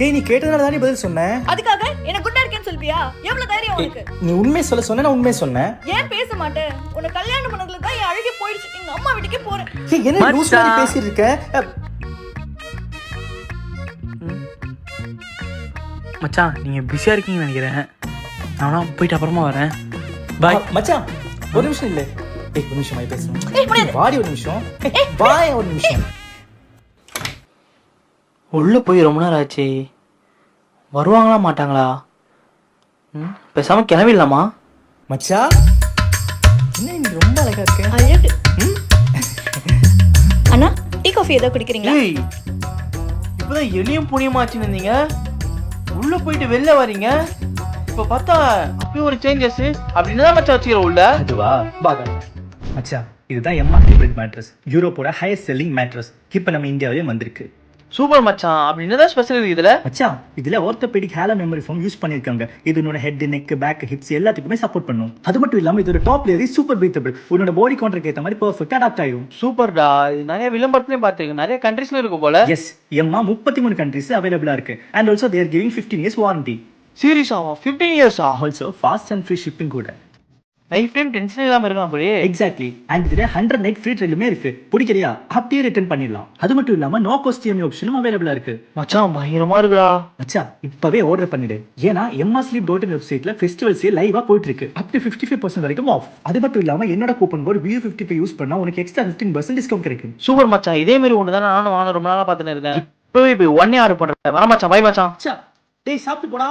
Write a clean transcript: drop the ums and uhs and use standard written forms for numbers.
ஏய் நீ கேட்டதால தானே பதில் சொன்னேன். அதுக்காக என்ன குண்டா இருக்கேன்னு சொல்வியா? எவ்வளவு தைரியம் உனக்கு? நீ உண்மை சொல்ல சொன்ன, நான் உண்மை சொன்னேன். ஏன் பேச மாட்டேன்? உன்னை கல்யாணம் பண்ணதுல தான் என் அழகே போயிடுச்சு. எங்க அம்மா வீட்டுக்கே போறேன். ஏய் என்ன லூஸ் மாதிரி பேசிட்டு இருக்க? மச்சான் நீங்க பிஸியா இருக்கீங்கன்னு நினைக்கிறேன். நான் போயிட்டு அப்புறமா வரேன். பாய் மச்சான் ஒரு நிமிஷம் இல்ல. ஏய் ஒரு நிமிஷம் பேசணும். வாடி ஒரு நிமிஷம். பாய் ஒரு நிமிஷம். உள்ள போய் ரொம்ப நேரம் ஆச்சு. வருவாங்களா மாட்டாங்களா? பேசாம கிளம்பிடலாமா? மச்சான் என்ன நீ ரொம்ப அழகா இருக்க. அழகு. அண்ணா டீ காஃபி ஏதோ குடிக்கிறீங்களா? ஏய் இப்பதான் எளியும் புனியமாச்சுன்னு இருந்தீங்க, உள்ள போயிட்டு வெளில வரீங்க. இப்ப பார்த்தா அப்பயும் ஒரு சேஞ்சஸ். அப்படின்னு தான் மச்சான் வச்சுக்கிற உள்ள. அதுவா பாக மச்சான் இதுதான் எம்மா ஃபேவரட் மேட்ரஸ். யூரோப்போட ஹையஸ்ட் செல்லிங் மேட்ரஸ். இப்போ நம்ம இந்தியாவிலே வந்திருக்கு. சூப்பர் மச்சான். அப்படின்னு தான் ஸ்பெஷல் இருக்கு இதுல. மச்சான் இதுல orthopaedic halo memory foam use பண்ணிருக்காங்க. இது உன்னோட ஹெட், நெக், பேக், ஹிப்ஸ் எல்லாத்துக்குமே சப்போர்ட் பண்ணும். அது மட்டும் இல்லாம இதோட டாப் லேயர் சூப்பர் பிரீத்தபிள். உன்னோட பாடி கவுண்டருக்கு ஏற்ற மாதிரி பெர்ஃபெக்ட்டா அடாப்ட் ஆகும். சூப்பர்டா. இது நிறைய விளம்பரத்துலயும் பார்த்திருக்கேன். நிறைய கண்ட்ரீஸ்ல இருக்கும் போல. எஸ் எம்மா 33 கண்ட்ரீஸ் அவைலபிளா இருக்கு. And also they are giving 15 years warranty. சீரியஸாவா? 15 years-ஆ? Also fast and free shipping கூட. லைஃப் டைம் டென்ஷன் இல்லாம இருக்கலாம் போலே. எக்ஸாக்ட்லி. அண்ட் இதுல 100 night ஃப்ரீ ட்ரையலுமே இருக்கு. பிடிக்கலையா அப்படியே ரிட்டர்ன் பண்ணிடலாம். அது மட்டும் இல்லாம நோ காஸ்ட் இஎம்ஐ ஆப்ஷனும் அவைலபிளா இருக்கு. மச்சான் பயங்கரமா இருக்குடா. மச்சான் இப்பவே ஆர்டர் பண்ணிடு. ஏன்னா எம்மாஸ்லீப்.in வெப்சைட்ல ஃபெஸ்டிவல் சேல் லைவா போயிட்டு இருக்கு. அப் டு 55% வரைக்கும் ஆஃப். அது மட்டும் இல்லாம என்னோட கூப்பன் கோட் VU55 யூஸ் பண்ணா உனக்கு எக்ஸ்ட்ரா 15% டிஸ்கவுண்ட் கிடைக்கும். சூப்பர் மச்சான். இதே மாதிரி ஒன்று தான் நானும் வாங்க ரொம்ப நாளா பார்த்துன்னு இருக்கேன். இப்பவே போய் 1 ஆர்டர் பண்றேன். வர மச்சான். பை மச்சான். டேய் சாப்பிட்டு போடா.